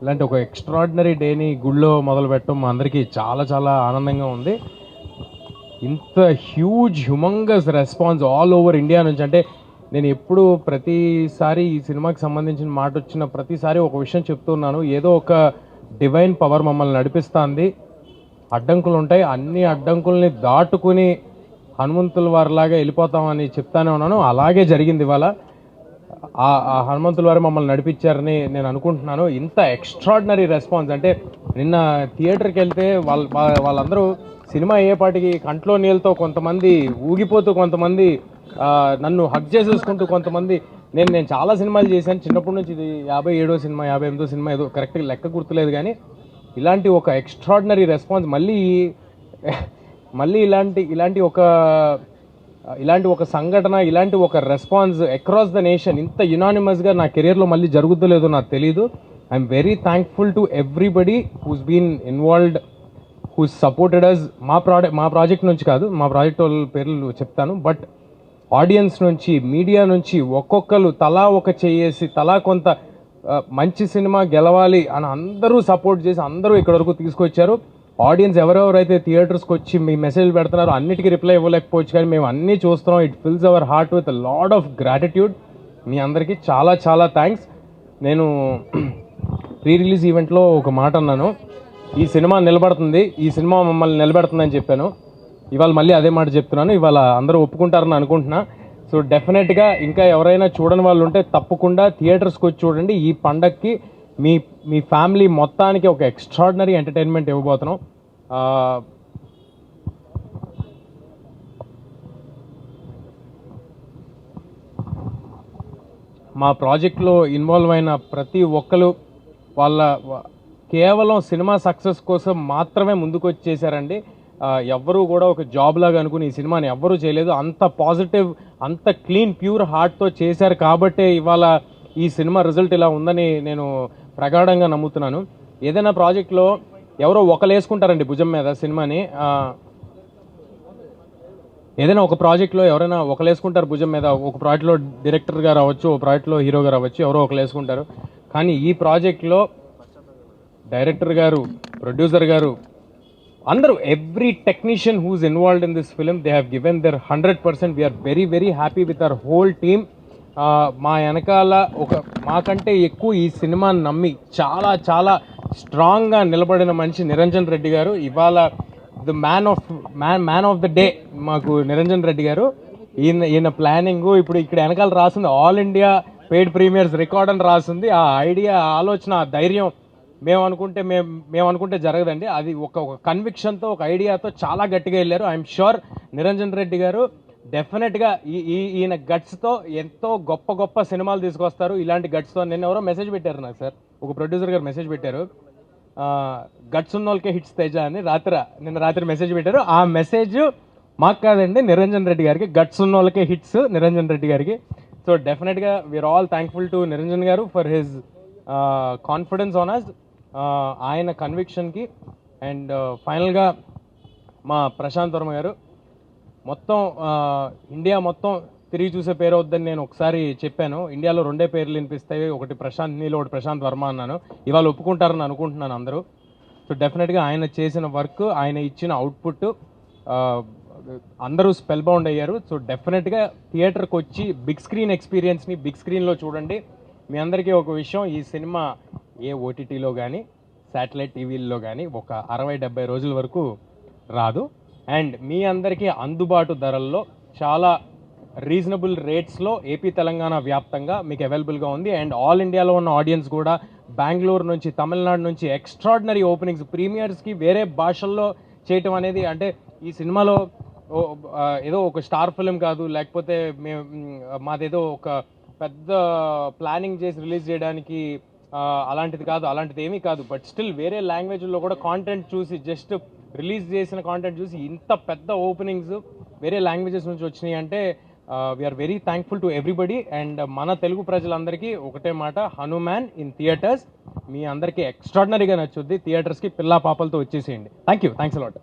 ఇలాంటి ఒక ఎక్స్ట్రాడినరీ డేని గుళ్ళో మొదలు పెట్టడం మా అందరికీ చాలా చాలా ఆనందంగా ఉంది. ఇంత humongous response all over India నుంచి, అంటే నేను ఎప్పుడు ప్రతిసారి ఈ సినిమాకి సంబంధించిన మాట వచ్చిన ప్రతిసారి ఒక విషయం చెప్తున్నాను, ఏదో ఒక డివైన్ పవర్ మమ్మల్ని నడిపిస్తుంది. అడ్డంకులు ఉంటాయి, అన్ని అడ్డంకుల్ని దాటుకుని హనుమంతుల వారిలాగా వెళ్ళిపోతామని చెప్తానే ఉన్నాను. అలాగే జరిగింది. ఇవాళ ఆ హనుమంతుల వారు మమ్మల్ని నడిపించారని నేను అనుకుంటున్నాను. ఇంత ఎక్స్ట్రాడినరీ రెస్పాన్స్, అంటే నిన్న థియేటర్కి వెళ్తే వాళ్ళందరూ సినిమా అయ్యేపాటికి కంట్లో నీళ్ళతో, కొంతమంది ఊగిపోతూ, కొంతమంది నన్ను హగ్ చేసేసుకుంటూ, కొంతమంది నేను చాలా సినిమాలు చేశాను చిన్నప్పటి నుంచి. ఇది 57వ సినిమా, 58వ సినిమా, ఏదో కరెక్ట్గా లెక్క గుర్తులేదు, కానీ ఇలాంటి ఒక ఎక్స్ట్రాడినరీ రెస్పాన్స్ మళ్ళీ ఇలాంటి ఒక సంఘటన, ఇలాంటి ఒక రెస్పాన్స్ అక్రాస్ ద నేషన్ ఇంత యునానిమస్గా నా కెరియర్లో మళ్ళీ జరుగుతుందో నాకు తెలీదు. I'm very thankful to everybody who's been involved, who's supported us. మా ప్రాజెక్ట్ నుంచి కాదు, మా ప్రాజెక్ట్ వాళ్ళ పేర్లు చెప్తాను, బట్ ఆడియన్స్ నుంచి, మీడియా నుంచి ఒక్కొక్కరు తలా ఒక చేసి, తలా కొంత మంచి సినిమా గెలవాలి అని అందరూ సపోర్ట్ చేసి అందరూ ఇక్కడ వరకు తీసుకొచ్చారు. ఆడియన్స్ ఎవరెవరైతే థియేటర్స్కి వచ్చి మీ మెసేజ్ పెడుతున్నారో అన్నిటికీ రిప్లై ఇవ్వలేకపోవచ్చు, కానీ మేము అన్నీ చూస్తున్నాం. It fills our heart with lot of gratitude. మీ అందరికీ చాలా చాలా థ్యాంక్స్. నేను ప్రీ రిలీజ్ ఈవెంట్లో ఒక మాట అన్నాను, ఈ సినిమా నిలబడుతుంది, ఈ సినిమా మమ్మల్ని నిలబెడుతుందని చెప్పాను. ఇవాళ మళ్ళీ అదే మాట చెప్తున్నాను. ఇవాళ అందరూ ఒప్పుకుంటారని అనుకుంటున్నా. సో డెఫినెట్గా ఇంకా ఎవరైనా చూడని వాళ్ళు ఉంటే తప్పకుండా థియేటర్స్కి వచ్చి చూడండి. ఈ పండగకి మీ ఫ్యామిలీ మొత్తానికి ఒక ఎక్స్ట్రాడినరీ ఎంటర్టైన్మెంట్ ఇవ్వబోతున్నాం. మా ప్రాజెక్ట్లో ఇన్వాల్వ్ అయిన ప్రతి ఒక్కరు కేవలం సినిమా సక్సెస్ కోసం మాత్రమే ముందుకు వచ్చి చేశారండి. ఎవ్వరూ కూడా ఒక జాబ్ లాగా అనుకుని ఈ సినిమాని ఎవ్వరూ చేయలేదు. అంత పాజిటివ్, అంత క్లీన్, ప్యూర్ హార్ట్తో చేశారు కాబట్టే ఇవాళ ఈ సినిమా రిజల్ట్ ఇలా ఉందని నేను ప్రగాఢంగా నమ్ముతున్నాను. ఏదైనా ప్రాజెక్ట్లో ఎవరో ఒకరు వేసుకుంటారండి భుజం మీద సినిమాని. ఏదైనా ఒక ప్రాజెక్ట్లో ఎవరైనా ఒకరు వేసుకుంటారు భుజం మీద. ఒక ప్రాజెక్ట్లో డైరెక్టర్గా రావచ్చు, ఒక ప్రాజెక్ట్లో హీరోగా రావచ్చు, ఎవరో ఒకరు వేసుకుంటారు. కానీ ఈ ప్రాజెక్ట్లో డైరెక్టర్ గారు, ప్రొడ్యూసర్ గారు, అందరూ, every technician who's involved in this film, they have given their 100%. We're very very happy with our whole team. మా వెనకాల మాకంటే ఎక్కువ ఈ సినిమాని నమ్మి చాలా చాలా స్ట్రాంగ్గా నిలబడిన మనిషి నిరంజన్ రెడ్డి గారు. ఇవాళ the man of the day మాకు నిరంజన్ రెడ్డి గారు. ఈయన ప్లానింగ్, ఇప్పుడు ఇక్కడ వెనకాల రాసింది all India paid premieres record అని రాసింది. ఆ ఐడియా, ఆలోచన, ఆ ధైర్యం మేము అనుకుంటే జరగదండి. అది ఒక కన్విక్షన్తో, ఒక ఐడియాతో చాలా గట్టిగా వెళ్ళారు. ఐఎమ్ షూర్ నిరంజన్ రెడ్డి గారు డెఫినెట్గా ఈయన గట్స్తో ఎంతో గొప్ప గొప్ప సినిమాలు తీసుకొస్తారు. ఇలాంటి గట్స్తో నిన్న ఎవరో మెసేజ్ పెట్టారు నాకు, సార్, ఒక ప్రొడ్యూసర్ గారు మెసేజ్ పెట్టారు, గట్స్ ఉన్న వాళ్ళకే హిట్స్ తేజ అని నిన్న రాత్రి మెసేజ్ పెట్టారు. ఆ మెసేజ్ మాకు కాదండి, నిరంజన్ రెడ్డి గారికి. గట్స్ ఉన్న వాళ్ళకే హిట్స్ నిరంజన్ రెడ్డి గారికి. సో డెఫినెట్గా we are all thankful to Niranjan garu for his confidence on us, ఆయన కన్విక్షన్కి. అండ్ ఫైనల్గా మా ప్రశాంత్ వర్మ గారు, మొత్తం ఇండియా మొత్తం తిరిగి చూసే పేరు అవుద్దని నేను ఒకసారి చెప్పాను. ఇండియాలో 2 పేర్లు వినిపిస్తాయి, ఒకటి ప్రశాంత్ నీల్, ఒకటి ప్రశాంత్ వర్మ అన్నాను. ఇవాళ ఒప్పుకుంటారని అనుకుంటున్నాను అందరూ. సో డెఫినెట్గా ఆయన చేసిన వర్క్, ఆయన ఇచ్చిన అవుట్పుట్ అందరూ స్పెల్ బౌండ్ అయ్యారు. సో డెఫినెట్గా థియేటర్కి వచ్చి బిగ్ స్క్రీన్ ఎక్స్పీరియన్స్ని బిగ్ స్క్రీన్లో చూడండి. మీ అందరికీ ఒక విషయం, ఈ సినిమా ఏ ఓటీటీలో కానీ శాటిలైట్ టీవీల్లో కానీ ఒక 60-70 రోజుల వరకు రాదు. అండ్ మీ అందరికీ అందుబాటు ధరల్లో, చాలా రీజనబుల్ రేట్స్లో ఏపీ తెలంగాణ వ్యాప్తంగా మీకు అవైలబుల్గా ఉంది. అండ్ ఆల్ ఇండియాలో ఉన్న ఆడియన్స్ కూడా, బెంగళూరు నుంచి, తమిళనాడు నుంచి ఎక్స్ట్రాడినరీ ఓపెనింగ్స్, ప్రీమియర్స్కి వేరే భాషల్లో చేయటం అనేది, అంటే ఈ సినిమాలో ఏదో ఒక స్టార్ ఫిలిం కాదు, లేకపోతే మాదేదో ఒక పెద్ద ప్లానింగ్ చేసి రిలీజ్ చేయడానికి అలాంటిది ఏమీ కాదు. బట్ స్టిల్ వేరే లాంగ్వేజ్లో కూడా కాంటెంట్ చూసి, జస్ట్ రిలీజ్ చేసిన కాంటెంట్ చూసి ఇంత పెద్ద ఓపెనింగ్స్ వేరే లాంగ్వేజెస్ నుంచి వచ్చినాయి అంటే we're very thankful to everybody. And మన తెలుగు ప్రజలందరికీ ఒకటే మాట, హనుమాన్ ఇన్ థియేటర్స్. మీ అందరికీ ఎక్స్ట్రాడినరీగా నచ్చుద్ది. థియేటర్స్కి పిల్లా పాపలతో వచ్చేసేయండి. Thanks a lot.